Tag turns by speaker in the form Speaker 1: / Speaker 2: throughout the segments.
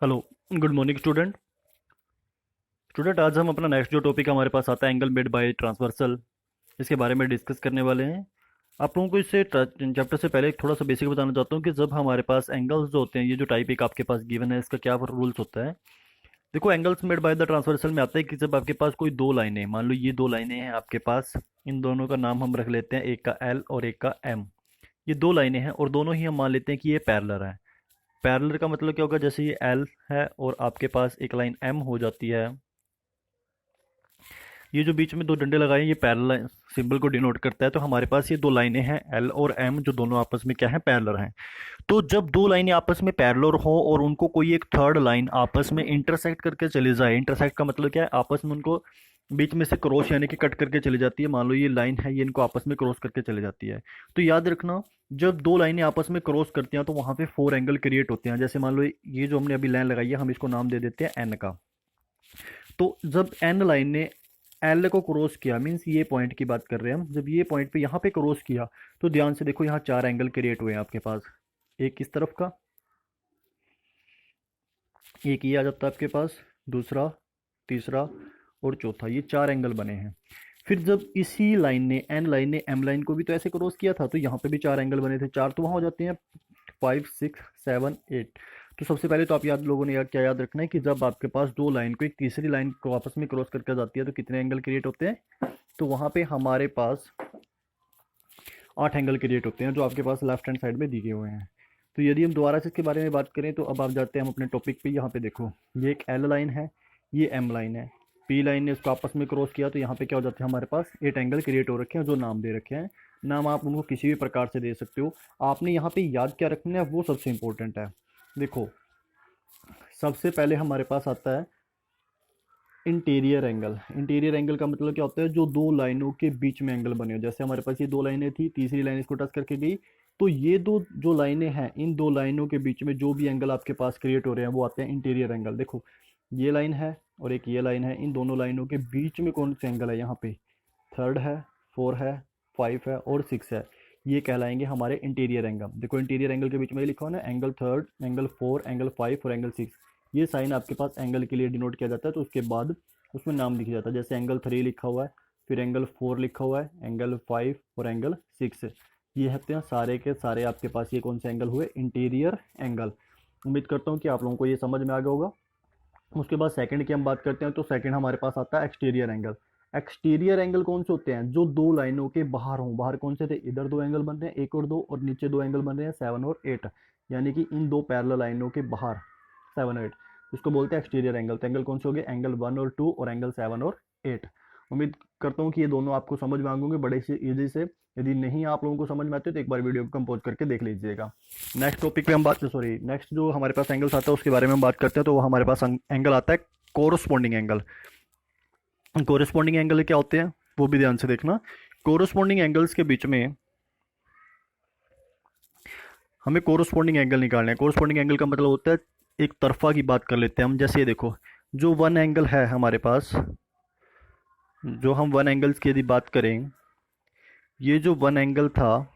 Speaker 1: Hello, good morning student. आज हम अपना नेक्स्ट जो टॉपिक हमारे पास आता है एंगल मेड बाय ट्रांसवर्सल, इसके बारे में डिस्कस करने वाले हैं। आप लोगों को इससे चैप्टर से पहले एक थोड़ा सा बेसिक बताना चाहता हूँ कि जब हमारे पास एंगल्स जो होते हैं, ये जो टाइप एक आपके पास गिवन है, इसका क्या रूल्स होता है। देखो, angles made by the transversal में आता है कि जब आपके पास कोई दो लाइनें, मान लो ये दो लाइनें हैं आपके पास, इन दोनों का नाम हम रख लेते हैं, एक का एल और एक का एम। ये दो लाइनें हैं और दोनों ही हम मान लेते हैं कि ये पैरेलल है। पैरेलल का मतलब क्या होगा, जैसे ये एल है और आपके पास एक लाइन एम हो जाती है, ये जो बीच में दो डंडे लगाए हैं ये पैरेलल सिंबल को डिनोट करता है। तो हमारे पास ये दो लाइनें हैं एल और एम, जो दोनों आपस में क्या है, पैरेलल हैं। तो जब दो लाइनें आपस में पैरेलल हो और उनको कोई एक थर्ड लाइन आपस में इंटरसेक्ट करके चली जाए, इंटरसेक्ट का मतलब क्या है, आपस में उनको बीच में से क्रॉस यानी कि कट करके चली जाती है। मान लो ये लाइन है, ये इनको आपस में क्रॉस करके चली जाती है। तो याद रखना, जब दो लाइनें आपस में क्रॉस करती हैं तो वहाँ पे फोर एंगल क्रिएट होते हैं। जैसे मान लो ये जो हमने अभी लाइन लगाई है, हम इसको नाम दे देते हैं एन का। तो जब एन लाइन ने एल को क्रॉस किया, मीन्स ये पॉइंट की बात कर रहे हैं हम, जब ये पॉइंट पे यहाँ पे क्रॉस किया तो ध्यान से देखो, यहाँ चार एंगल क्रिएट हुए हैं आपके पास। एक इस तरफ का, एक ये आ जाता है आपके पास, दूसरा, तीसरा और चौथा, ये चार एंगल बने हैं। फिर जब इसी लाइन ने, एन लाइन ने एम लाइन को भी तो ऐसे क्रॉस किया था, तो यहाँ पे भी चार एंगल बने थे। चार तो वहाँ हो जाते हैं, 5, 6, 7, 8। तो सबसे पहले तो आप लोगों ने क्या याद रखना है कि जब आपके पास दो लाइन को एक तीसरी लाइन को आपस में क्रॉस करके जाती है तो कितने एंगल क्रिएट होते हैं। तो वहाँ पे हमारे पास 8 एंगल क्रिएट होते हैं, जो आपके पास लेफ्ट हैंड साइड में दिए हुए हैं। तो यदि हम दोबारा से इसके बारे में बात करें तो अब आप जाते हैं हम अपने टॉपिक पे। यहाँ पे देखो, ये एक एल लाइन है, ये एम लाइन है, पी लाइन ने इसको आपस में क्रॉस किया, तो यहाँ पे क्या हो जाता है, हमारे पास 8 एंगल क्रिएट हो रखे हैं, जो नाम दे रखे हैं। नाम आप उनको किसी भी प्रकार से दे सकते हो। आपने यहाँ पे याद क्या रखना है, वो सबसे इंपॉर्टेंट है। देखो, सबसे पहले हमारे पास आता है इंटीरियर एंगल। इंटीरियर एंगल का मतलब क्या होता है, जो दो लाइनों के बीच में एंगल बने हो। जैसे हमारे पास ये दो लाइनें थी, तीसरी लाइन इसको टच करके गई, तो ये दो जो लाइनें हैं, इन दो लाइनों के बीच में जो भी एंगल आपके पास क्रिएट हो रहे हैं वो आते हैं इंटीरियर एंगल। देखो, ये लाइन है और एक ये लाइन है, इन दोनों लाइनों के बीच में कौन सा एंगल है, यहाँ पे थर्ड है, फोर है, फाइव है और सिक्स है, ये कहलाएंगे हमारे इंटीरियर एंगल। देखो, इंटीरियर एंगल के बीच में ये लिखा हो ना, angle third, angle four, angle five और एंगल सिक्स। ये साइन आपके पास एंगल के लिए डिनोट किया जाता है, तो उसके बाद उसमें नाम लिखा जाता है। जैसे एंगल थ्री लिखा हुआ है, फिर एंगल फोर लिखा हुआ है, एंगल फाइव और एंगल सिक्स। ये होते हैं सारे के सारे आपके पास ये कौन से एंगल हुए, इंटीरियर एंगल। उम्मीद करता हूँ कि आप लोगों को ये समझ में आ गया होगा। उसके बाद सेकंड की हम बात करते हैं, तो सेकंड हमारे पास आता है एक्सटीरियर एंगल। एक्सटीरियर एंगल कौन से होते हैं, जो दो लाइनों के बाहर हों। बाहर कौन से थे, इधर दो एंगल बन रहे हैं, एक और दो, और नीचे दो एंगल बन रहे हैं, 7 और 8, यानी कि इन दो पैरेलल लाइनों के बाहर 7 और 8, इसको बोलते हैं एक्सटीरियर एंगल। तो एंगल कौन से हो गए, एंगल 1 और 2 और एंगल 7 और 8। उम्मीद करता हूँ कि ये दोनों आपको समझ में आ गए बड़े से ईजी से। यदि नहीं आप लोगों को समझ में आते तो एक बार वीडियो को कंपोज करके देख लीजिएगा। नेक्स्ट टॉपिक पे हम बात, सॉरी, नेक्स्ट जो हमारे पास एंगल्स आता है उसके बारे में हम बात करते हैं। तो वो हमारे पास एंगल आता है कोरस्पॉन्डिंग एंगल। कोरस्पॉन्डिंग एंगल क्या होते हैं वो भी ध्यान से देखना। कोरस्पॉन्डिंग एंगल्स के बीच में हमें कोरस्पॉन्डिंग एंगल निकालना है। कोरस्पॉन्डिंग एंगल का मतलब होता है एक तरफा की बात कर लेते हैं हम। जैसे ये देखो, जो वन एंगल है हमारे पास, जो हम वन एंगल्स की यदि बात करें, ये जो वन एंगल था,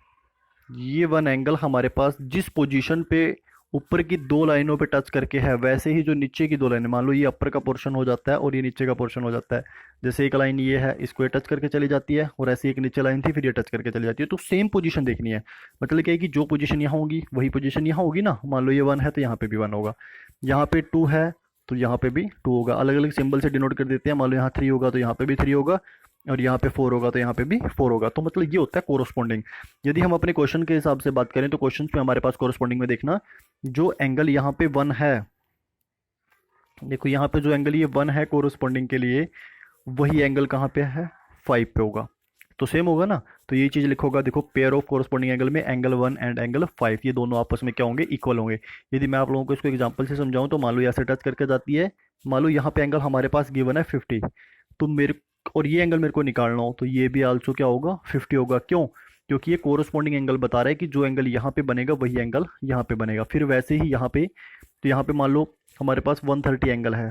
Speaker 1: ये वन एंगल हमारे पास जिस पोजीशन पे ऊपर की दो लाइनों पे टच करके है, वैसे ही जो नीचे की दो लाइनें, मान लो ये अपर का पोर्शन हो जाता है और ये नीचे का पोर्शन हो जाता है। जैसे एक लाइन ये है, इसको ये टच करके चली जाती है, और ऐसे एक नीचे लाइन थी, फिर ये टच करके चली जाती है। तो सेम पोजीशन देखनी है। मतलब क्या है कि जो पोजीशन यहाँ होगी वही पोजीशन यहाँ होगी ना। मान लो ये वन है तो यहाँ पे भी वन होगा, यहाँ पे टू है तो यहाँ पे भी टू होगा। अलग अलग सिंबल से डिनोट कर देते हैं। मान लो यहाँ थ्री होगा तो यहाँ पे भी थ्री होगा, और यहाँ पे फोर होगा तो यहाँ पे भी फोर होगा। तो मतलब ये होता है कोरस्पॉन्डिंग। यदि हम अपने क्वेश्चन के हिसाब से बात करें तो क्वेश्चन में हमारे पास कोरस्पॉन्डिंग में देखना, जो एंगल यहाँ पे वन है, देखो यहाँ पे जो एंगल ये वन है कोरस्पॉन्डिंग के लिए, वही एंगल कहाँ पे है, 5 पे होगा। तो सेम होगा ना। तो ये चीज़ लिखोगा, देखो, पेयर ऑफ कोरस्पॉन्डिंग एंगल में एंगल 1 एंड एंगल 5, ये दोनों आपस में क्या होंगे, इक्वल होंगे। यदि मैं आप लोगों को इसको एग्जांपल से समझाऊं तो मान लो ऐसे टच करके जाती है, मान लो यहाँ पे एंगल हमारे पास गिवन है 50, तो मेरे, और ये एंगल मेरे को निकालना हो, तो ये भी आल्सो क्या होगा, 50 होगा। क्यों, क्योंकि ये कोरस्पॉन्डिंग एंगल बता रहा है कि जो एंगल यहाँ पे बनेगा वही एंगल यहाँ पे बनेगा। फिर वैसे ही यहाँ पे, तो यहाँ पे मान लो हमारे पास 130 एंगल है,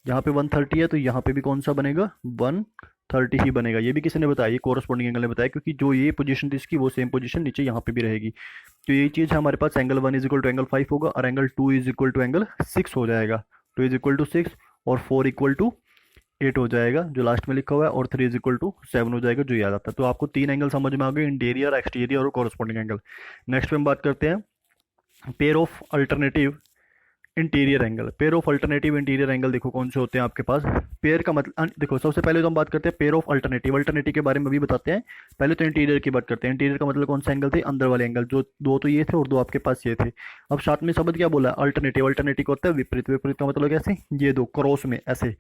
Speaker 1: यहाँ पे 130 है, तो यहाँ पे भी कौन सा बनेगा, 1 30 ही बनेगा। ये भी किसी ने बताया, ये कोरस्पॉन्डिंग एंगल ने बताया, क्योंकि जो ये पोजीशन थी इसकी वो सेम पोजीशन नीचे यहाँ पे भी रहेगी। तो ये चीज़ हमारे पास angle 1 is equal to angle 5 होगा और angle 2 is equal to angle 6 हो जाएगा। 2 इज इक्वल टू 6 और 4 इक्वल टू 8 हो जाएगा जो लास्ट में लिखा हुआ है, और 3 इज इक्वल टू 7 हो जाएगा जो याद आता है। तो आपको 3 एंगल समझ में आ गए, इंटीरियर, एक्सटीरियर और कोरस्पॉन्डिंग एंगल। नेक्स्ट पे हम बात करते हैं pair of alternative interior angle. Pair of alternative interior angle देखो कौन से होते हैं आपके पास। पेयर का मतलब देखो, सबसे पहले तो हम बात करते हैं पेयर ऑफ अल्टरनेटिव। अल्टरनेटिव के बारे में भी बताते हैं, पहले तो इंटीरियर की बात करते हैं। इंटीरियर का मतलब कौन सा एंगल थे, अंदर वाले एंगल, जो दो तो ये थे और दो आपके पास ये थे। अब साथ में शब्द क्या बोला, अल्टरनेटिव। अल्टरनेटिव का होता है विपरीत। विपरीत का मतलब कैसे, ये दो क्रॉस में ऐसे,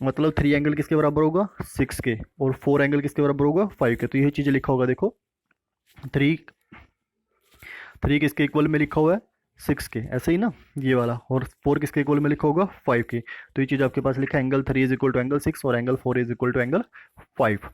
Speaker 1: मतलब 3 एंगल किसके बराबर होगा, 6 के, और 4 एंगल किसके बराबर होगा, 5 के। तो यही चीज़ें लिखा होगा देखो, 3 किसके इक्वल में लिखा हुआ है, 6 के, ऐसे ही ना ये वाला, और 4 किसके इक्वल में लिखा होगा, 5 के। तो ये चीज़ आपके पास लिखा है, angle 3 is equal to angle 6 और angle 4 is equal to angle 5।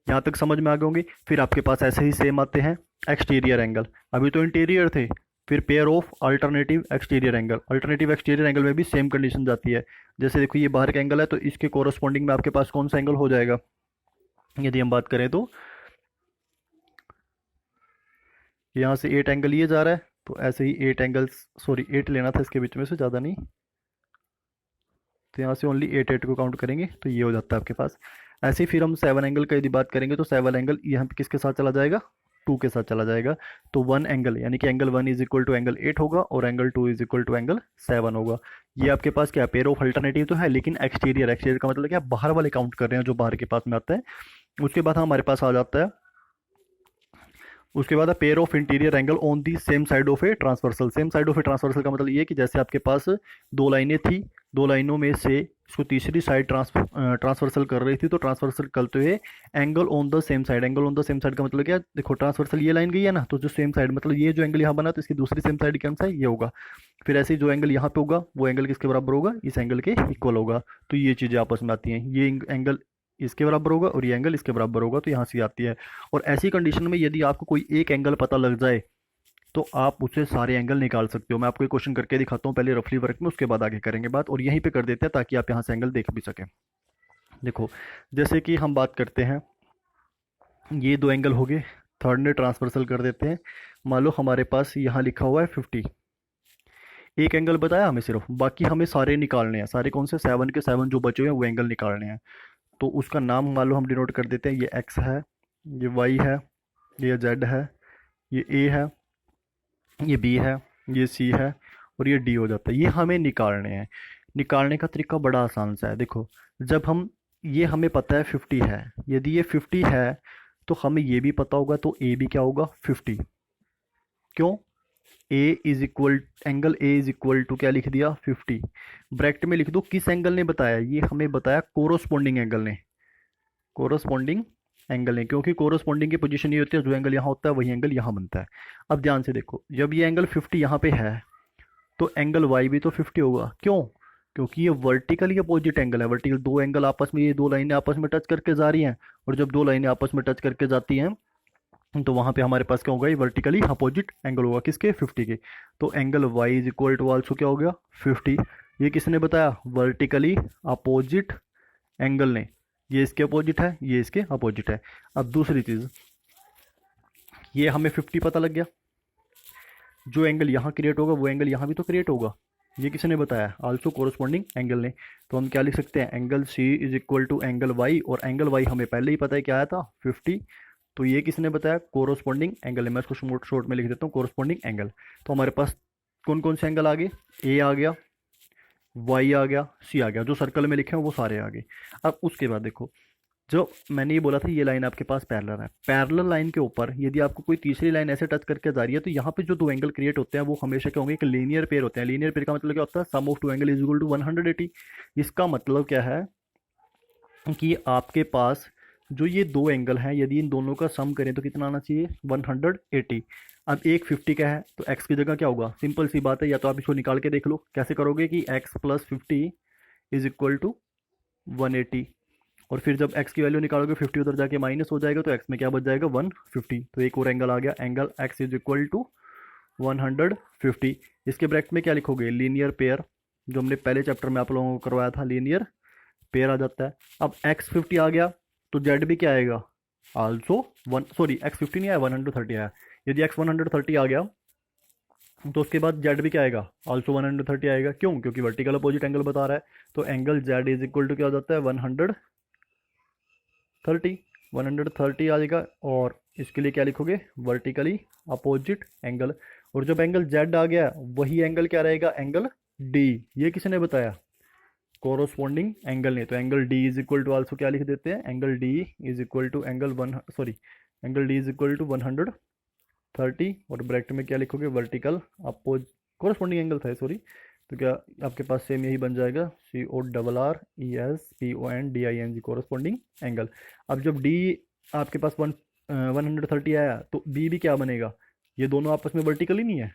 Speaker 1: यहाँ तक समझ में आ गए होंगे। फिर आपके पास ऐसे ही सेम आते हैं एक्सटीरियर एंगल। अभी तो इंटीरियर थे, फिर pair of alternative exterior angle. Alternative exterior angle में भी सेम कंडीशन जाती है। जैसे देखो ये बाहर का एंगल है, तो इसके कोरस्पॉन्डिंग में आपके पास कौन सा एंगल हो जाएगा, यदि हम बात करें तो यहाँ से 8 एंगल ये जा रहा है, तो ऐसे ही 8 एंगल्स, सॉरी 8 लेना था इसके बीच में से, ज़्यादा नहीं, तो यहाँ से ओनली 8 को काउंट करेंगे तो ये हो जाता है आपके पास। ऐसे ही फिर हम 7 एंगल का यदि बात करेंगे तो 7 एंगल यहाँ पे किसके साथ चला जाएगा, 2 के साथ चला जाएगा। तो 1 एंगल यानी कि angle 1 is equal to angle 8 होगा और angle 2 is equal to angle 7 होगा। ये आपके पास क्या, पेयर ऑफ अल्टरनेटिव तो है, लेकिन एक्सटीरियर, एक्सटीरियर का मतलब क्या, बाहर वाले काउंट कर रहे हैं जो बाहर के पास में आता है। उसके बाद हमारे पास आ जाता है, उसके बाद pair of interior angle on the same side of a transversal. Same side of a transversal का मतलब ये कि जैसे आपके पास 2 लाइनें थी, 2 लाइनों में से इसको तीसरी साइड ट्रांसवर्सल कर रही थी, तो ट्रांसवर्सल करते हुए angle on the same side. Angle on the same side का मतलब क्या, देखो ट्रांसवर्सल ये लाइन गई है ना, तो जो सेम साइड, मतलब ये जो एंगल यहाँ बना तो इसकी दूसरी सेम साइड कौन सा है, ये होगा। फिर ऐसे ही जो एंगल यहाँ पे होगा वो एंगल किसके बराबर होगा, इस एंगल के इक्वल होगा। तो ये चीज़ें आपस में आती हैं, ये एंगल इसके बराबर होगा और ये एंगल इसके बराबर होगा, तो यहाँ से आती है। और ऐसी कंडीशन में यदि आपको कोई एक एंगल पता लग जाए तो आप उससे सारे एंगल निकाल सकते हो। मैं आपको एक क्वेश्चन करके दिखाता हूँ पहले रफली वर्क में, उसके बाद आगे करेंगे बात, और यहीं पे कर देते हैं ताकि आप यहाँ से एंगल देख भी सकें। देखो जैसे कि हम बात करते हैं, ये 2 एंगल हो गए, थर्ड ने ट्रांसवर्सल कर देते हैं। मान लो हमारे पास यहाँ लिखा हुआ है 50, एक एंगल बताया हमें सिर्फ, बाकी हमें सारे निकालने हैं। सारे कौन से, 7 के 7 जो बचे हुए हैं वो एंगल निकालने हैं। तो उसका नाम मान लो हम डिनोट कर देते हैं, ये एक्स है, ये वाई है, ये जेड है, ये ए है, ये बी है, ये सी है और ये डी हो जाता है। ये हमें निकालने हैं। निकालने का तरीका बड़ा आसान सा है। देखो जब हम, ये हमें पता है 50 है, यदि ये 50 है तो हमें ये भी पता होगा, तो ए भी क्या होगा, 50। क्यों, A is equal, angle A is equal to क्या लिख दिया, 50। ब्रैकेट में लिख दो किस एंगल ने बताया, ये हमें बताया कोरोस्पोंडिंग एंगल ने, कोरोस्पोंडिंग एंगल ने, क्योंकि कोरोस्पोंडिंग की पोजीशन ये होती है, जो एंगल यहाँ होता है वही एंगल यहाँ बनता है। अब ध्यान से देखो, जब ये एंगल 50 यहाँ पे है तो एंगल वाई भी तो 50 होगा। क्यों, क्योंकि ये वर्टिकली अपोजिट एंगल है। वर्टिकल, दो एंगल आपस में, ये दो लाइनें आपस में टच करके जा रही हैं, और जब दो लाइनें आपस में टच करके जाती हैं तो वहाँ पे हमारे पास क्या होगा, ये वर्टिकली अपोजिट एंगल होगा, किसके, 50 के। तो angle y is equal to also क्या हो गया, 50। ये किसने बताया, वर्टिकली अपोजिट एंगल ने। ये इसके अपोजिट है, ये इसके अपोजिट है। अब दूसरी चीज़, ये हमें 50 पता लग गया, जो एंगल यहाँ क्रिएट होगा वो एंगल यहाँ भी तो क्रिएट होगा। ये किसने बताया, आल्सो कोरस्पॉन्डिंग एंगल ने। तो हम क्या लिख सकते हैं, angle C is equal to angle Y, और एंगल वाई हमें पहले ही पता है क्या आया था, 50। तो ये किसने बताया, कोरोस्पोंडिंग एंगल है। मैं इसको शॉर्ट में लिख देता हूँ, कोरोस्पोंडिंग एंगल। तो हमारे पास कौन कौन से एंगल आ गए, ए आ गया, वाई आ गया, सी आ गया, जो सर्कल में लिखे हैं वो सारे आ गए। अब उसके बाद देखो, जो मैंने ये बोला था, ये लाइन आपके पास पैरेलल है, पैरेलल लाइन के ऊपर यदि आपको कोई तीसरी लाइन ऐसे टच करके जा रही है, तो यहाँ पे जो दो एंगल क्रिएट होते हैं वो हमेशा क्या होंगे, एक लीनियर पेयर होते हैं। लीनियर पेयर का मतलब क्या होता है, sum of two angle is equal to 180। इसका मतलब क्या है कि आपके पास जो ये दो एंगल हैं, यदि इन दोनों का सम करें तो कितना आना चाहिए, 180। अब एक 50 का है तो x की जगह क्या होगा, सिंपल सी बात है, या तो आप इसको निकाल के देख लो। कैसे करोगे कि x plus 50 is equal to 180, और फिर जब x की वैल्यू निकालोगे 50 उधर जाके माइनस हो जाएगा, तो x में क्या बच जाएगा, 150। तो एक और एंगल आ गया, angle x is equal to 150। इसके ब्रैकेट में क्या लिखोगे, लीनियर पेयर, जो हमने पहले चैप्टर में आप लोगों को करवाया था, लीनियर पेयर आ जाता है। अब x 50 आ गया, तो जेड भी क्या आएगा, आल्सो वन, सॉरी एक्स 50 नहीं आया, 130 आया। यदि एक्स 130 आ गया तो उसके बाद जेड भी क्या आएगा, आल्सो 130 आएगा। क्यों? क्योंकि वर्टिकल अपोजिट एंगल बता रहा है। तो angle Z is equal to क्या हो जाता है, 130, 130 आ जाएगा। और इसके लिए क्या लिखोगे, वर्टिकली अपोजिट एंगल। और जब एंगल जेड आ गया वही एंगल क्या रहेगा, एंगल डी। ये किसने बताया, कोरोस्पोंडिंग एंगल ने। तो angle D is equal to also क्या लिख देते हैं, angle D is equal to angle one, sorry angle D is equal to 130। और ब्रैकेट में क्या लिखोगे, वर्टिकल अपोज, कोरोस्पोंडिंग एंगल था सॉरी। तो क्या आपके पास सेम यही बन जाएगा, CORRESPONDING, कोरोस्पोंडिंग एंगल। अब जब डी आपके पास 130 आया तो बी भी क्या बनेगा, ये दोनों आपस में वर्टिकल ही नहीं है,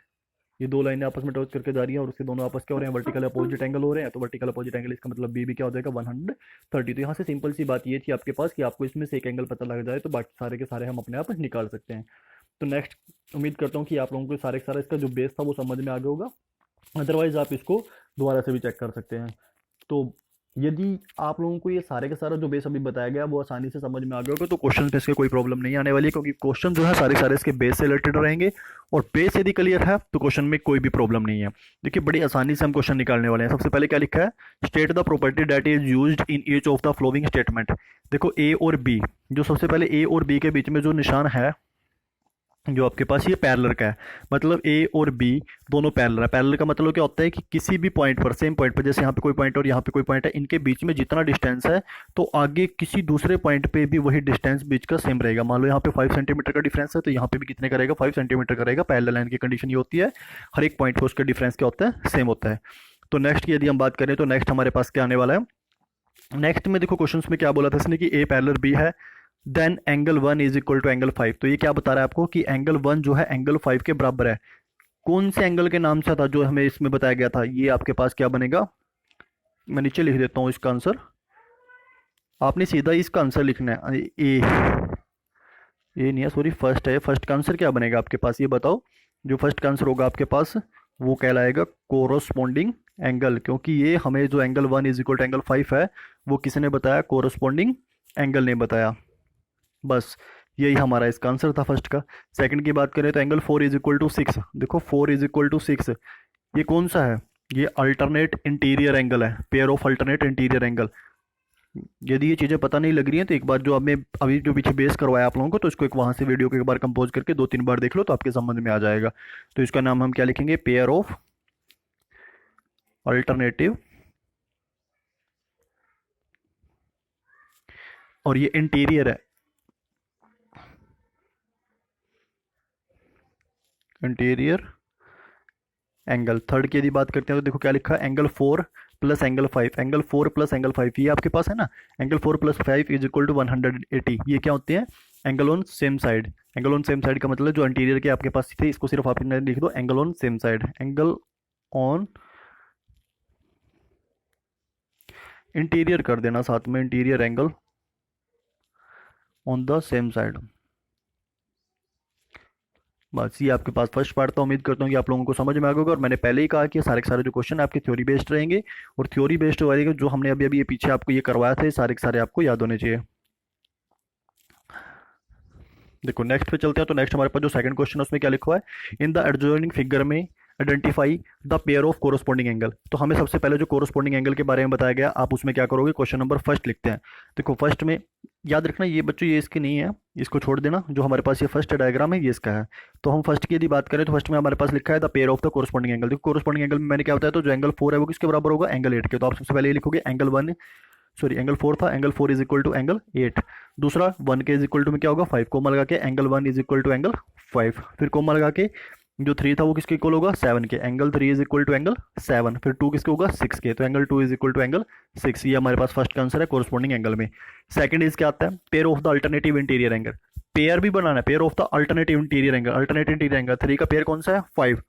Speaker 1: ये दो लाइनें आपस में टच करके जा रही हैं और उसके दोनों आपस क्या हो रहे हैं, वर्टिकल अपोजिट एंगल हो रहे हैं। तो वर्टिकल अपोजिट एंगल, इसका मतलब बी भी क्या हो जाएगा, 130। तो यहाँ से सिंपल सी बात ये थी आपके पास कि आपको इसमें से एक एंगल पता लग जाए तो बाकी सारे के सारे हम अपने आप निकाल सकते हैं। तो नेक्स्ट उम्मीद करता हूँ कि आप लोगों को सारे का सारा इसका जो बेस था वो समझ में आ गया होगा। अदरवाइज आप इसको दोबारा से भी चेक कर सकते हैं। तो यदि आप लोगों को ये सारे का सारा जो बेस अभी बताया गया वो आसानी से समझ में आ गया होगा तो क्वेश्चन में इसके कोई प्रॉब्लम नहीं आने वाली है, क्योंकि क्वेश्चन जो है सारे सारे इसके बेस से रिलेटेड रहेंगे। और बेस यदि क्लियर है तो क्वेश्चन में कोई भी प्रॉब्लम नहीं है। देखिए बड़ी आसानी से हम क्वेश्चन निकालने वाले हैं। सबसे पहले क्या लिखा है, state the property that is used in each of the following statement. देखो ए और बी, जो सबसे पहले ए और बी के बीच में जो निशान है जो आपके पास ये पैरेलल का है, मतलब ए और बी दोनों पैरेलल है। पैरेलल का मतलब क्या होता है कि किसी भी पॉइंट पर, सेम पॉइंट पर, जैसे यहाँ पे कोई पॉइंट और यहाँ पे कोई पॉइंट है, इनके बीच में जितना डिस्टेंस है तो आगे किसी दूसरे पॉइंट पे भी वही डिस्टेंस बीच का सेम रहेगा। मान लो यहाँ पे 5 सेंटीमीटर का डिफरेंस है तो यहाँ पे भी कितने का रहेगा, 5 सेंटीमीटर का रहेगा। पैरेलल लाइन की कंडीशन ये होती है, हर एक पॉइंट पर उसका डिफरेंस क्या होता है, सेम होता है। तो नेक्स्ट की यदि हम बात करें तो नेक्स्ट हमारे पास क्या आने वाला है, नेक्स्ट में देखो क्वेश्चन में क्या बोला था इसने कि ए पैरेलल बी है, then angle 1 is equal to angle 5। तो ये क्या बता रहा है आपको कि एंगल 1 जो है एंगल 5 के बराबर है। कौन से एंगल के नाम से था जो हमें इसमें बताया गया था, ये आपके पास क्या बनेगा, मैं नीचे लिख देता हूँ इसका आंसर। आपने सीधा इसका आंसर लिखना है, ए नहीं है सॉरी, फर्स्ट है। फर्स्ट का आंसर क्या बनेगा आपके पास, ये बताओ। जो फर्स्ट का आंसर होगा आपके पास वो कहलाएगा कोरोस्पोंडिंग एंगल, क्योंकि ये हमें जो angle 1 is equal to angle 5 है वो किसने बताया, कोरोस्पोंडिंग एंगल ने बताया। बस यही हमारा इसका आंसर था फर्स्ट का। सेकंड की बात करें तो एंगल 4 इज इक्वल टू 6। देखो 4 इज इक्वल टू 6, ये कौन सा है, ये अल्टरनेट इंटीरियर एंगल है, pair of alternate interior angle. यदि ये चीज़ें पता नहीं लग रही हैं तो एक बार जो आपने अभी जो पीछे बेस करवाया आप लोगों को, तो इसको एक वहाँ से वीडियो को एक बार कंपोज करके 2-3 बार देख लो तो आपके समझ में आ जाएगा। तो इसका नाम हम क्या लिखेंगे, पेयर ऑफ अल्टरनेटिव, और ये इंटीरियर है, इंटीरियर एंगल। थर्ड की यदि बात करते हैं तो देखो क्या लिखा है, angle 4 plus angle 5। Angle 4 plus angle 5 ये आपके पास है ना, angle 4 plus 5 is equal to 180। ये क्या होते हैं, angle on same side. Angle on same side का मतलब जो इंटीरियर के आपके पास थे इसको सिर्फ आप लिख दो angle on same side. Angle on interior कर देना साथ में, interior angle on the same side. बस ये आपके पास फर्स्ट पार्ट था। उम्मीद करता हूँ कि आप लोगों को समझ में आ गया होगा। और मैंने पहले ही कहा कि सारे के सारे जो क्वेश्चन आपके थ्योरी बेस्ड रहेंगे, और थ्योरी बेस्ड रहेगा जो हमने अभी अभी ये पीछे आपको ये करवाया था, सारे के सारे आपको याद होने चाहिए। देखो नेक्स्ट पे चलते हैं। तो नेक्स्ट हमारे पास जो सेकंड क्वेश्चन है उसमें क्या लिखा हुआ है, इन द एडजॉइनिंग फिगर में identify the pair of corresponding angle. तो हमें सबसे पहले जो कोरोस्पोंडिंग एंगल के बारे में बताया गया, आप उसमें क्या करोगे, क्वेश्चन नंबर फर्स्ट लिखते हैं। देखो फर्स्ट में याद रखना ये बच्चों, ये इसकी नहीं है, इसको छोड़ देना। जो हमारे पास ये फर्स्ट डायग्राम है ये इसका है। तो हम फर्स्ट की यदि बात करें तो फर्स्ट में हमारे पास लिखा है the pair of the corresponding angle. देखो कोरोस्पोंडिंग एंगल में मैंने क्या बताया, तो जो एंगल 4 है वो किसके बराबर होगा, एंगल 8 के। तो आप सबसे पहले ये लिखोगे एंगल 1, सॉरी एंगल 4 था, angle 4 is equal to angle 8। दूसरा 1 के इज इक्वल टू में क्या होगा, 5 कोमा लगा के angle 1 is equal to angle 5। फिर कोमा लगा के जो 3 था वो किसके इक्वल होगा, 7 के। Angle 3 is equal to angle 7। फिर 2 किसके होगा, 6 के। तो angle 2 is equal to angle 6। ये हमारे पास फर्स्ट का आंसर है कोरोस्पोंडिंग एंगल में। सेकंड इज क्या आता है, pair of the alternative interior angle. Pair भी बनाना है, pair of the alternative interior angle. Alternative interior angle 3 का पेयर कौन सा है, 5।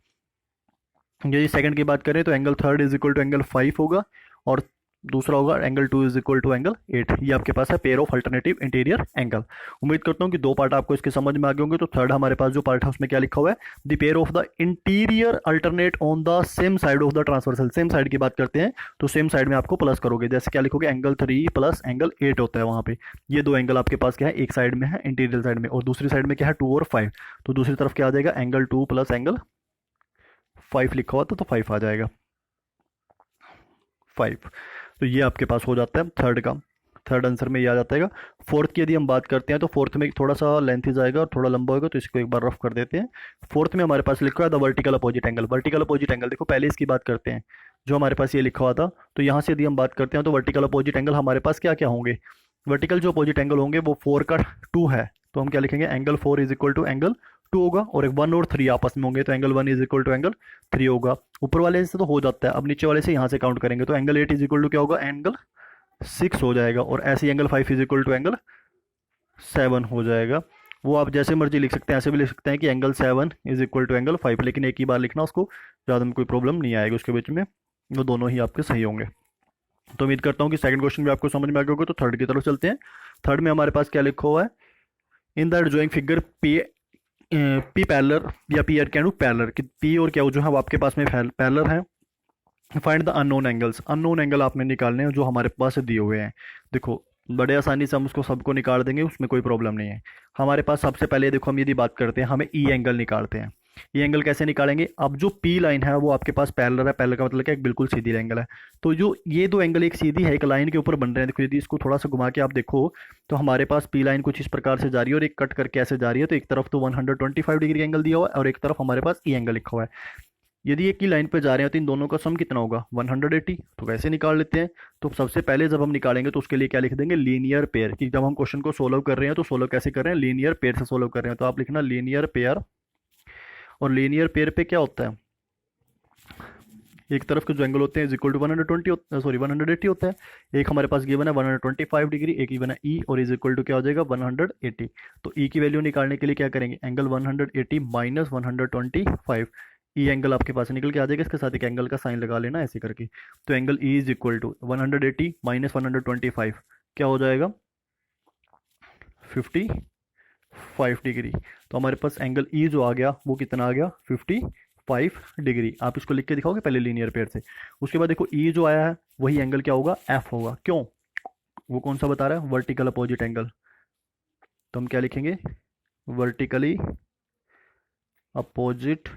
Speaker 1: यदि सेकंड की बात करें तो angle 3 is equal to angle 5 होगा, और दूसरा होगा angle 2 is equal to angle 8। ये आपके पास है pair of alternative interior angle. उम्मीद करता हूँ कि दो पार्ट आपको इसके समझ में आ गए होंगे। तो थर्ड हमारे पास जो पार्ट है उसमें क्या लिखा हुआ है, the pair of the interior alternate on the same side of the transversal. Same side की बात करते हैं तो सेम साइड में आपको प्लस करोगे, जैसे क्या लिखोगे, एंगल 3 प्लस एंगल 8 होता है वहाँ पे। ये दो एंगल आपके पास क्या है, एक साइड में है इंटीरियर साइड में, और दूसरी साइड में क्या है 2 और 5। तो दूसरी तरफ क्या आ जाएगा, एंगल 2 प्लस एंगल 5 लिखा हुआ था तो 5 आ जाएगा, 5। तो ये आपके पास हो जाता है थर्ड का, थर्ड आंसर में ये आ जाता है। फोर्थ की यदि हम बात करते हैं तो फोर्थ में थोड़ा सा लेंथ जाएगा और थोड़ा लंबा होगा, तो इसको एक बार रफ कर देते हैं। फोर्थ में हमारे पास लिखा है the vertical opposite angle. Vertical opposite angle देखो पहले इसकी बात करते हैं, जो हमारे पास ये लिखा हुआ था, तो यहाँ से यदि हम बात करते हैं तो वर्टिकल अपोजिट एंगल हमारे पास क्या क्या होंगे, वर्टिकल जो अपोजिट एंगल होंगे वो 4 का 2 है, तो हम क्या लिखेंगे, angle 4 is equal to angle 2 होगा, और एक 1 और 3 आपस में होंगे तो angle 1 is equal to angle 3 होगा। ऊपर वाले से तो हो जाता है, अब नीचे वाले से यहाँ से काउंट करेंगे तो एंगल 8 इज इक्वल टू क्या होगा, एंगल 6 हो जाएगा, और ऐसे angle 5 is equal to angle 7 हो जाएगा। वो आप जैसे मर्जी लिख सकते हैं, ऐसे भी लिख सकते हैं कि angle 7 is equal to angle 5, लेकिन एक ही बार लिखना उसको, ज़्यादा में कोई प्रॉब्लम नहीं आएगी उसके बीच में, वो दोनों ही आपके सही होंगे। तो उम्मीद करता हूँ कि सेकंड क्वेश्चन भी आपको समझ में आ गया होगा। तो थर्ड की तरफ चलते हैं। थर्ड में हमारे पास क्या लिखा हुआ है, in the adjoining figure P parallel या पी आर कैन पैरेलल, कि पी और क्या जो है वो आपके पास में पैरेलल है। Find the unknown angles. Unknown angle आपने निकालने हैं जो हमारे पास दिए हुए हैं। देखो बड़े आसानी से हम उसको सबको निकाल देंगे, उसमें कोई प्रॉब्लम नहीं है। हमारे पास सबसे पहले देखो हम यदि बात करते हैं, हमें ई एंगल निकालते हैं। ई एंगल कैसे निकालेंगे, अब जो पी लाइन है वो आपके पास पैरेलल है, पैरेलल का मतलब क्या, एक बिल्कुल सीधी एंगल है। तो जो ये दो एंगल एक सीधी है, एक लाइन के ऊपर बन रहे हैं। देखो यदि इसको थोड़ा सा घुमा के आप देखो तो हमारे पास पी लाइन कुछ इस प्रकार से जा रही है और एक कट करके ऐसे जा रही है। तो एक तरफ तो 125 डिग्री एंगल दिया हुआ है और एक तरफ हमारे पास ई एंगल लिखा हुआ है। यदि एक ही लाइन पे जा रहे हैं तो इन दोनों का सम कितना होगा, 180। तो वैसे निकाल लेते हैं। तो सबसे पहले जब हम निकालेंगे तो उसके लिए क्या लिख देंगे, लीनियर पेयर, कि जब हम क्वेश्चन को सोल्व कर रहे हैं तो सोल्व कैसे कर रहे हैं, लीनियर पेयर से सोल्व कर रहे हैं। तो आप लिखना लीनियर पेयर, और लीनियर पेयर पे क्या होता है, एक तरफ के जो एंगल होते हैं इज इक्वल टू 180 होता है। एक हमारे पास गिवन है 125 डिग्री, एक गिवन है ई, और इज इक्वल टू क्या हो जाएगा 180। तो ई की वैल्यू निकालने के लिए क्या करेंगे, एंगल 180 माइनस 125, ई एंगल आपके पास निकल के आ जाएगा, इसके साथ एक एंगल का साइन लगा लेना ऐसे करके। तो angle E is equal to 180 minus 125 क्या हो जाएगा, 55 डिग्री। तो हमारे पास एंगल ई जो आ गया वो कितना आ गया, 55 डिग्री। आप इसको लिख के दिखाओगे पहले लीनियर पेयर से। उसके बाद देखो ई जो आया है वही एंगल क्या होगा, एफ होगा। क्यों, वो कौन सा बता रहा है, वर्टिकल अपोजिट एंगल। तो हम क्या लिखेंगे, vertically opposite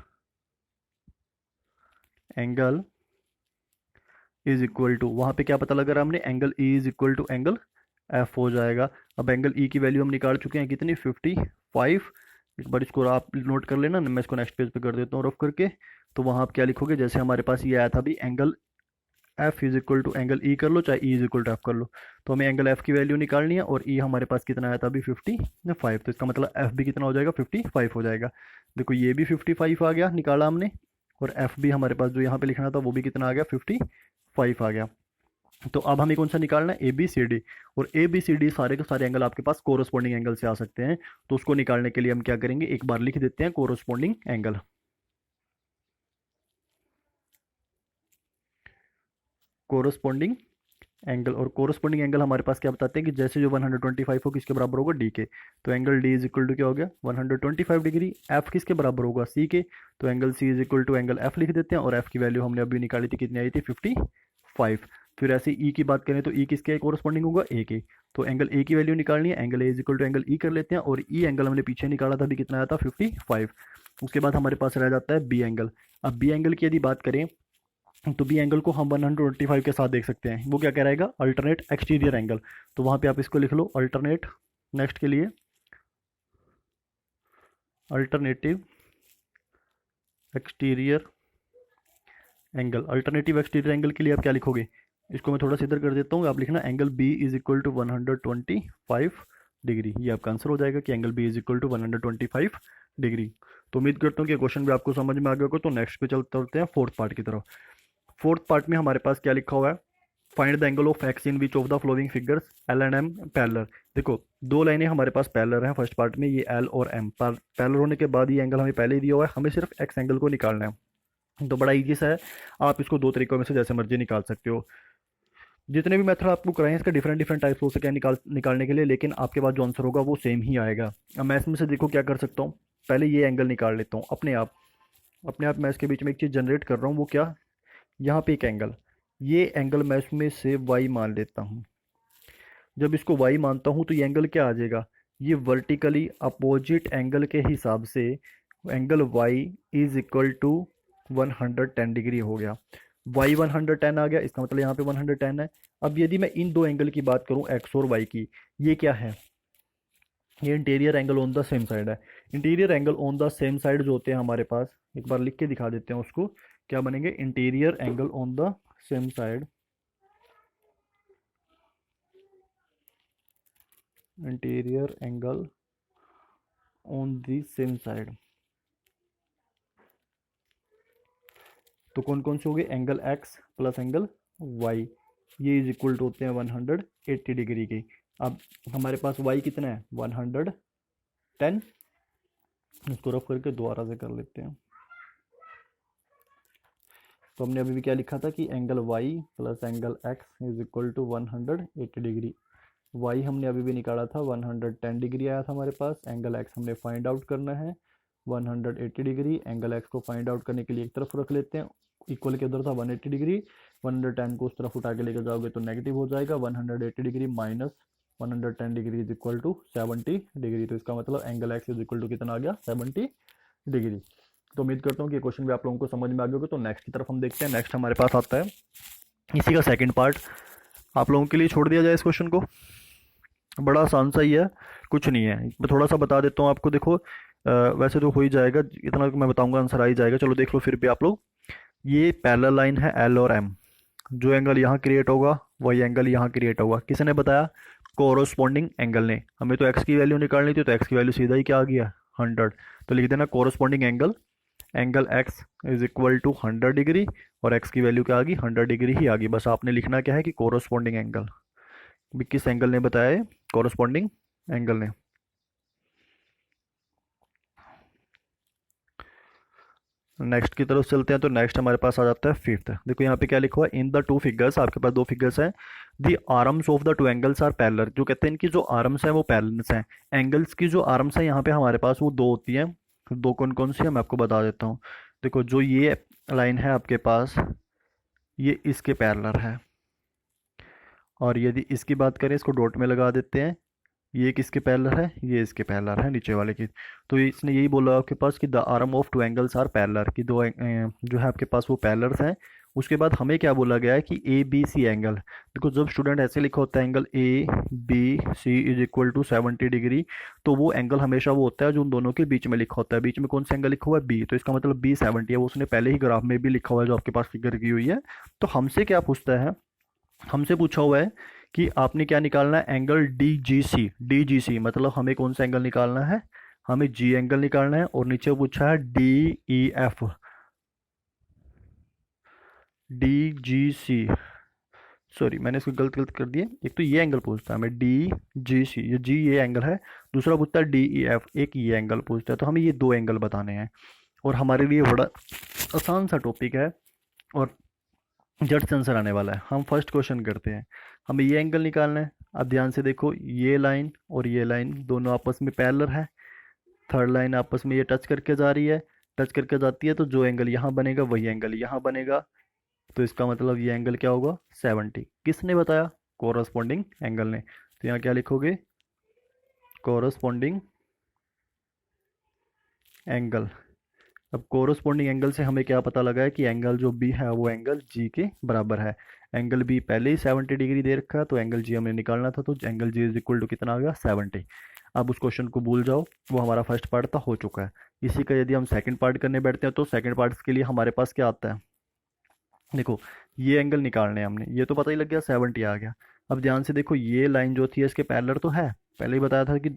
Speaker 1: angle is equal to, वहां पे क्या पता लगा रहा हमने, angle E is equal to angle F हो जाएगा। अब एंगल ई की वैल्यू हम निकाल चुके हैं कितनी, 55। एक बार इसको आप नोट कर लेना, मैं इसको नेक्स्ट पेज पे कर देता हूँ रफ करके। तो वहाँ आप क्या लिखोगे, जैसे हमारे पास ये आया था भी angle F is equal to angle E कर लो, चाहे E is equal to F कर लो। तो हमें एंगल एफ की वैल्यू निकालनी है, और ई हमारे पास कितना आया था अभी 55। तो इसका मतलब एफ भी कितना हो जाएगा, 55 हो जाएगा। देखो ये भी 55 आ गया, निकाला हमने, और एफ भी हमारे पास जो यहाँ पे लिखना था वो भी कितना आ गया, 55 आ गया। तो अब हमें कौन सा निकालना है, ए बी सी डी। और ए बी सी डी सारे के सारे एंगल आपके पास कोरोस्पोंडिंग एंगल से आ सकते हैं। तो उसको निकालने के लिए हम क्या करेंगे, एक बार लिख देते हैं कोरोस्पोंडिंग एंगल। कोरोस्पोंडिंग एंगल, और कोरोस्पोंडिंग एंगल हमारे पास क्या बताते हैं कि जैसे जो 125 हो किसके बराबर होगा, डी के। तो angle D is equal to क्या हो गया, 125 डिग्री। एफ किसके बराबर होगा, सी के। तो angle C is equal to angle F लिख देते हैं, और एफ की वैल्यू हमने अभी निकाली थी, कितनी आई थी, 55। फिर ऐसे ई की बात करें तो ई किसके कोरोस्पोंडिंग होगा, ए के। तो एंगल ए की वैल्यू निकालनी है, angle A is equal to angle E कर लेते हैं, और ई एंगल हमने पीछे निकाला था अभी, कितना आया था, 55। उसके बाद हमारे पास रह जाता है बी एंगल। अब बी एंगल की यदि बात करें तो बी एंगल को हम 125 के साथ देख सकते हैं। वो क्या कह रहेगा, अल्टरनेट एक्सटीरियर एंगल। तो वहाँ पे आप इसको लिख लो, अल्टरनेट, नेक्स्ट के लिए alternative exterior angle. Alternative exterior angle के लिए आप क्या लिखोगे, इसको मैं थोड़ा सा इधर कर देता हूँ, आप लिखना angle B is equal to 125 degree. ये आपका आंसर हो जाएगा कि angle B is equal to 125 degree. तो उम्मीद करता हूँ कि क्वेश्चन भी आपको समझ में आ गया होगा। तो नेक्स्ट पे चलते हैं फोर्थ पार्ट की तरफ। फोर्थ पार्ट में हमारे पास क्या लिखा हुआ है, find the angle of X in which of the following figures L and M parallel. देखो दो लाइनें हमारे पास पैरेलल हैं फर्स्ट पार्ट में, ये एल और एम पैरेलल होने के बाद ये एंगल हमें पहले ही दिया हुआ है, हमें सिर्फ एक्स एंगल को निकालना है। तो बड़ा ईजी सा है, आप इसको दो तरीकों में से जैसे मर्जी निकाल सकते हो। जितने भी मेथड आपको कराए हैं इसका डिफरेंट डिफरेंट टाइप्स हो सके निकालने के लिए, लेकिन आपके पास जो आंसर होगा वो सेम ही आएगा। अब मैं इसमें से देखो क्या कर सकता हूँ, पहले ये एंगल निकाल लेता हूँ अपने आप मैं इसके बीच में एक चीज़ जनरेट कर रहा हूँ, वो क्या, यहाँ पे एक एंगल, ये एंगल मैं इसमें से वाई मान लेता हूँ। जब इसको वाई मानता हूँ तो ये एंगल क्या आ जाएगा, ये वर्टिकली अपोजिट एंगल के हिसाब से angle Y is equal to 110 degree हो गया। वाई 110 आ गया, इसका मतलब यहाँ पे 110 है। अब यदि मैं इन दो एंगल की बात करूँ एक्स और वाई की, ये क्या है, ये interior angle on the same side है। Interior angle on the same side जो होते हैं हमारे पास, एक बार लिख के दिखा देते हैं उसको, क्या बनेंगे, interior angle on the same side, interior angle on the same side, तो कौन कौन से हो गए, angle X plus angle Y, ये इज इक्वल टू होते हैं 180 डिग्री के। अब हमारे पास वाई कितना है 110, इसको रफ करके दोबारा से कर लेते हैं। तो हमने अभी भी क्या लिखा था कि angle Y plus angle X is equal to 180 degree. Y हमने अभी भी निकाला था 110 डिग्री आया था हमारे पास, एंगल एक्स हमने फाइंड आउट करना है 180 डिग्री। एंगल एक्स को फाइंड आउट करने के लिए एक तरफ रख लेते हैं, इक्वल के उधर था 180 डिग्री, 110 को उस तरफ उठा के लेकर जाओगे तो नेगेटिव हो जाएगा, 180 degree minus 110 degree is equal to 70 degree. तो इसका मतलब angle X is equal to कितना आ गया 70 डिग्री। तो उम्मीद करता हूँ कि क्वेश्चन भी आप लोगों को समझ में आ गया होगा। तो नेक्स्ट की तरफ हम देखते हैं। नेक्स्ट हमारे पास आता है इसी का सेकंड पार्ट, आप लोगों के लिए छोड़ दिया जाए इस क्वेश्चन को, बड़ा आसान सा ही है, कुछ नहीं है। मैं थोड़ा सा बता देता हूँ आपको, देखो वैसे तो हो ही जाएगा, इतना मैं बताऊंगा आंसर आ ही जाएगा। चलो देख लो फिर भी आप लोग, ये पैरेलल लाइन है एल और एम, जो एंगल यहाँ क्रिएट होगा वही एंगल यहाँ क्रिएट होगा, किसने बताया, कोरोस्पोंडिंग एंगल ने। हमें तो एक्स की वैल्यू निकालनी थी, तो एक्स की वैल्यू सीधा ही क्या आ गया 100, तो लिख देना corresponding angle, angle X is equal to 100 degree, और एक्स की वैल्यू क्या आ गई 100 डिग्री ही आ गई। बस आपने लिखना क्या है कि कोरोस्पोंडिंग एंगल, भी किस एंगल ने बताया है, कोरोस्पोंडिंग एंगल ने। नेक्स्ट की तरफ चलते हैं। तो नेक्स्ट हमारे पास आ जाता है फिफ्थ। देखो यहाँ पे क्या लिखा हुआ है, इन द टू फिगर्स, आपके पास दो फिगर्स हैं, the arms of the two angles are parallel, जो कहते हैं इनकी जो आर्म्स हैं वो पैरेलल्स हैं। एंगल्स की जो आर्म्स हैं यहाँ पे हमारे पास वो दो होती हैं, दो कौन कौन सी है मैं आपको बता देता हूँ। देखो जो ये लाइन है आपके पास, ये इसके पैरेलल है, और यदि इसकी बात करें इसको डॉट में लगा देते हैं, ये किसके पैरेलल है, ये इसके पैरेलल है नीचे वाले की। तो इसने यही बोला आपके पास कि the arm of two angles are parallel, कि दो जो है आपके पास वो पैरेलल्स हैं। उसके बाद हमें क्या बोला गया है कि ए बी सी एंगल, देखो जब स्टूडेंट ऐसे लिखा होता है angle A B C is equal to 70 degree, तो वो एंगल हमेशा वो होता है जो उन दोनों के बीच में लिखा होता है। बीच में कौन सा एंगल लिखा हुआ है बी, तो इसका मतलब बी 70 है, वो उसने पहले ही ग्राफ में भी लिखा हुआ है जो आपके पास फिगर की हुई है। तो हमसे क्या पूछता है, हमसे पूछा हुआ है कि आपने क्या निकालना है, एंगल डी जी सी। डी जी सी मतलब हमें कौन सा एंगल निकालना है, हमें जी एंगल निकालना है। और नीचे पूछा है D E F, D G C, sorry मैंने इसको गलत गलत कर दिया, एक तो ये एंगल पूछता है हमें डी जी सी, ये जी ये एंगल है, दूसरा पूछता है डी ई एफ, एक ये एंगल पूछता है। तो हमें ये दो एंगल बताने हैं, और हमारे लिए बड़ा आसान सा टॉपिक है और जट से आंसर आने वाला है। हम फर्स्ट क्वेश्चन करते हैं, हमें ये एंगल निकालना है। अब ध्यान से देखो, ये लाइन और ये लाइन दोनों आपस में पैरेलल है, थर्ड लाइन आपस में ये टच करके जा रही है, टच करके जाती है, तो जो एंगल यहाँ बनेगा वही एंगल यहाँ बनेगा। तो इसका मतलब ये एंगल क्या होगा 70, किसने बताया, कोरस्पॉन्डिंग एंगल ने। तो यहाँ क्या लिखोगे, कोरस्पॉन्डिंग एंगल। अब कोरस्पोंडिंग एंगल से हमें क्या पता लगा है कि एंगल जो बी है वो एंगल जी के बराबर है। एंगल बी पहले ही 70 डिग्री दे रखा है, तो एंगल जी हमें निकालना था, तो angle G is equal to कितना आ गया 70। अब उस क्वेश्चन को भूल जाओ, वो हमारा फर्स्ट पार्ट था, हो चुका है। इसी का यदि हम सेकंड पार्ट करने बैठते हैं, तो सेकंड पार्ट के लिए हमारे पास क्या आता है, देखो ये एंगल निकालने हैं हमने, ये तो पता ही लग गया 70 आ गया। अब ध्यान से देखो, ये लाइन जो थी इसके पैरेलल तो है, पहले ही बताया था कि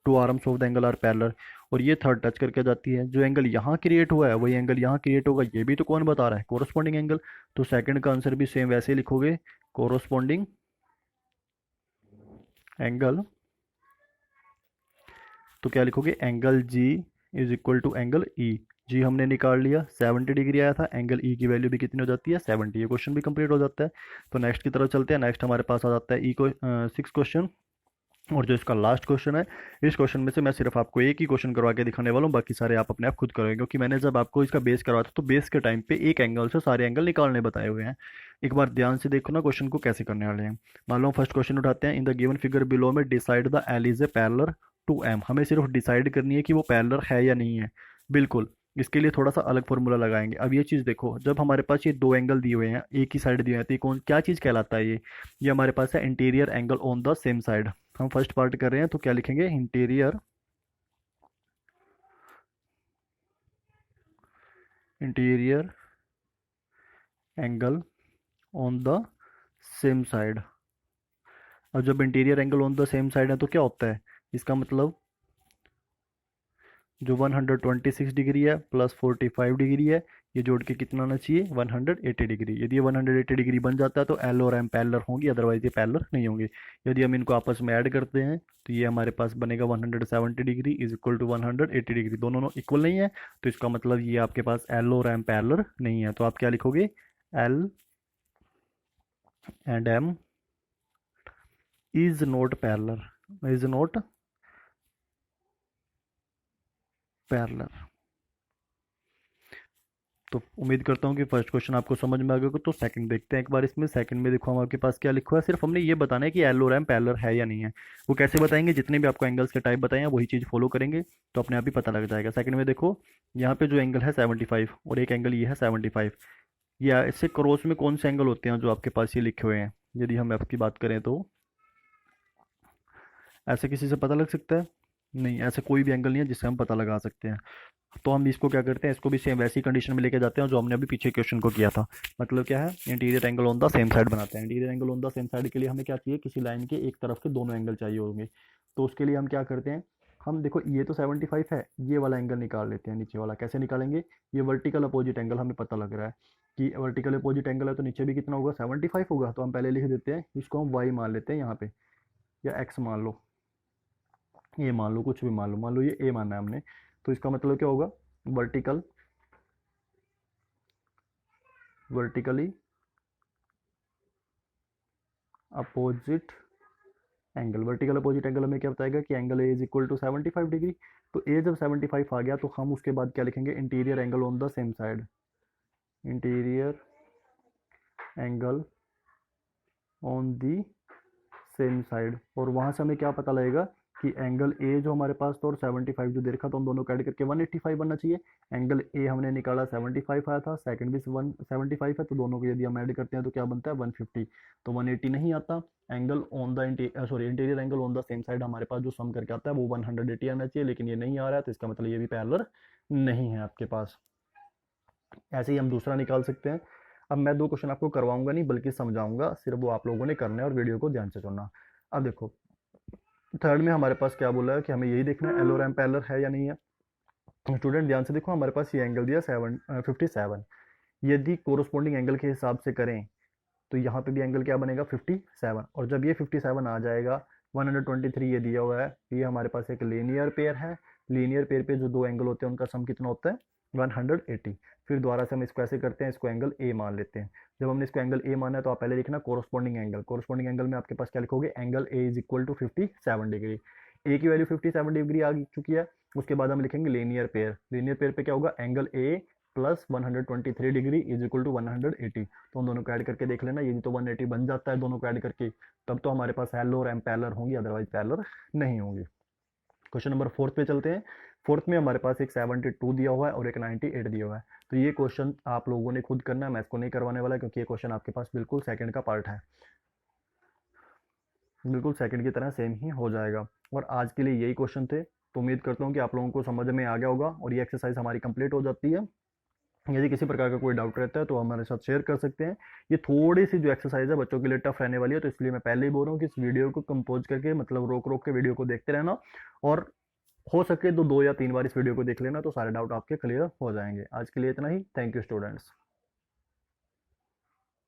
Speaker 1: two arms of the angle are parallel, और ये थर्ड टच करके जाती है। जो एंगल यहाँ क्रिएट हुआ है वही एंगल यहाँ क्रिएट होगा, ये भी तो कौन बता रहा है, कोरस्पॉन्डिंग एंगल। तो सेकंड का आंसर भी सेम वैसे ही लिखोगे, कोरस्पॉन्डिंग एंगल। तो क्या लिखोगे, angle G is equal to angle E, G हमने निकाल लिया, 70 डिग्री आया था, एंगल ई की वैल्यू भी कितनी हो जाती है 70। ये क्वेश्चन भी कंप्लीट हो जाता है। तो नेक्स्ट की तरफ चलते हैं। नेक्स्ट हमारे पास आ जाता है ई को 6 क्वेश्चन, और जो इसका लास्ट क्वेश्चन है, इस क्वेश्चन में से मैं सिर्फ आपको एक ही क्वेश्चन करवा के दिखाने वाला हूँ, बाकी सारे आप अपने आप खुद करोगे, क्योंकि मैंने जब आपको इसका बेस करवाया था तो बेस के टाइम पे एक एंगल से सारे एंगल निकालने बताए हुए हैं। एक बार ध्यान से देखो ना क्वेश्चन को कैसे करने वाले हैं। मान लो फर्स्ट क्वेश्चन उठाते हैं। In the given figure below में decide the L is a parallel to M. हमें सिर्फ डिसाइड करनी है कि वो पैरेलल है या नहीं है। बिल्कुल। इसके लिए थोड़ा सा अलग फॉर्मूला लगाएंगे। अब ये चीज़ देखो, जब हमारे पास ये दो एंगल दिए हुए हैं, एक ही साइड दिए हुए हैं, तो ये कौन क्या चीज़ कहलाता है ये हमारे पास है interior angle on the same side. हम फर्स्ट पार्ट कर रहे हैं तो क्या लिखेंगे, interior interior angle on the same side. अब जब interior angle on the same side है तो क्या होता है, इसका मतलब जो 126 डिग्री है प्लस 45 डिग्री है, ये जोड़ के कितना आना चाहिए 180 डिग्री। यदि ये 180 डिग्री बन जाता है तो एल और एम पैरेलल होंगी, अदरवाइज ये पैरेलल नहीं होंगे। यदि हम इनको आपस में ऐड करते हैं तो ये हमारे पास बनेगा 170 degree is equal to 180 degree. दोनों इक्वल नहीं है, तो इसका मतलब ये आपके पास एल और एम पैरेलल नहीं है। तो आप क्या लिखोगे, L and M is not parallel, is not parallel. तो उम्मीद करता हूँ कि फर्स्ट क्वेश्चन आपको समझ में आ गया होगा। तो सेकंड देखते हैं एक बार। इसमें सेकंड में देखो हमारे पास क्या लिखा है, सिर्फ हमने ये बताना है कि एल और एम पैरेलल है या नहीं है। वो कैसे बताएंगे, जितने भी आपको एंगल्स के टाइप बताए हैं वही चीज़ फॉलो करेंगे तो अपने आप ही पता लग जाएगा। सेकंड में देखो, यहाँ पे जो एंगल है 75 और एक एंगल ये है 75, या इससे क्रॉस में कौन से एंगल होते हैं जो आपके पास ये लिखे हुए हैं। यदि हम आपकी बात करें तो ऐसे किसी से पता लग सकता है, नहीं, ऐसे कोई भी एंगल नहीं है जिससे हम पता लगा सकते हैं। तो हम इसको क्या करते हैं, इसको भी सेम वैसी कंडीशन में लेके जाते हैं जो हमने अभी पीछे क्वेश्चन को किया था। मतलब क्या है, interior angle on the same side बनाते हैं। Interior angle on the same side के लिए हमें क्या चाहिए, किसी लाइन के एक तरफ के दोनों एंगल चाहिए होंगे। तो उसके लिए हम क्या करते हैं, हम देखो ये तो 75 है, ये वाला एंगल निकाल लेते हैं नीचे वाला। कैसे निकालेंगे, ये वर्टिकल अपोजिट एंगल हमें पता लग रहा है कि वर्टिकल अपोजिट एंगल है, तो नीचे भी कितना होगा 75 होगा। तो हम पहले लिख देते हैं, इसको हम वाई मान लेते हैं यहाँ पे, या एक्स मान लो, ये मान लो, कुछ भी मान लो ये ए मानना है हमने। तो इसका मतलब क्या होगा, vertical vertically opposite angle. Vertical opposite angle हमें क्या बताएगा कि angle A is equal to 75 degree. तो ए जब 75 आ गया तो हम उसके बाद क्या लिखेंगे, interior angle on the same side. Interior angle on the same side, और वहां से हमें क्या पता लगेगा कि एंगल ए जो हमारे पास था और 75 जो दे रखा, तो हम दोनों को ऐड करके 185 बनना चाहिए। एंगल ए हमने निकाला 75 आया था, सेकंड भी 175 है, तो दोनों को यदि हम ऐड करते हैं तो क्या बनता है 150। तो 180 नहीं आता। Angle on the interior angle on the same side हमारे पास जो सम करके आता है वो 180 आना चाहिए, लेकिन ये नहीं आ रहा है, तो इसका मतलब ये भी पैरेलल नहीं है आपके पास। ऐसे ही हम दूसरा निकाल सकते हैं। अब मैं दो क्वेश्चन आपको करवाऊंगा नहीं बल्कि समझाऊंगा, सिर्फ वो आप लोगों ने करना है और वीडियो को ध्यान से सुनना। अब देखो थर्ड में हमारे पास क्या बोला है कि हमें यही देखना है एल और एम पैरेलल है या नहीं है। स्टूडेंट ध्यान से देखो, हमारे पास ये एंगल दिया 57। यदि कोरोस्पोंडिंग एंगल के हिसाब से करें तो यहाँ पे भी एंगल क्या बनेगा 57। और जब ये 57 आ जाएगा, 123 ये दिया हुआ है, ये हमारे पास एक लीनियर पेयर है। लीनियर पेयर पे जो दो एंगल होते हैं उनका सम कितना होता है 180। फिर दोबारा से हम इसको ऐसे करते हैं, इसको एंगल ए मान लेते हैं। जब हमने इसको एंगल ए माना है तो आप पहले लिखना कोरोस्पोंडिंग एंगल। कोरोस्पोंडिंग एंगल में आपके पास क्या लिखोगे, angle A is equal to 57 degree. A की वैल्यू 57 डिग्री आ चुकी है। उसके बाद हम लिखेंगे लीनियर पेयर। लीनियर पेयर पे क्या होगा, angle A plus 123 degree is equal to 180। तो उन दोनों को ऐड करके देख लेना, ये तो 180 बन जाता है दोनों को ऐड करके, तब तो हमारे पास एल और एम पैरेलल होंगी, अदरवाइज पैरेलल नहीं होंगी। क्वेश्चन नंबर फोर्थ पे चलते हैं। फोर्थ में हमारे पास एक 72 दिया हुआ है और एक 98 दिया हुआ है। तो ये क्वेश्चन आप लोगों ने खुद करना है, मैं इसको नहीं करवाने वाला क्योंकि ये क्वेश्चन आपके पास बिल्कुल सेकंड का पार्ट है, बिल्कुल सेकंड की तरह सेम ही हो जाएगा। और आज के लिए यही क्वेश्चन थे। तो उम्मीद करता हूँ कि आप लोगों को समझ में आ गया होगा और ये एक्सरसाइज हमारी कंप्लीट हो जाती है। यदि किसी प्रकार का कोई डाउट रहता है तो हमारे साथ शेयर कर सकते हैं। ये थोड़ी सी जो एक्सरसाइज है बच्चों के लिए टफ रहने वाली है, तो इसलिए मैं पहले ही बोल रहा हूँ कि इस वीडियो को कंपोज करके, मतलब रोक रोक के वीडियो को देखते रहना, और हो सके तो 2 या 3 बार इस वीडियो को देख लेना, तो सारे डाउट आपके क्लियर हो जाएंगे। आज के लिए इतना ही। Thank you students.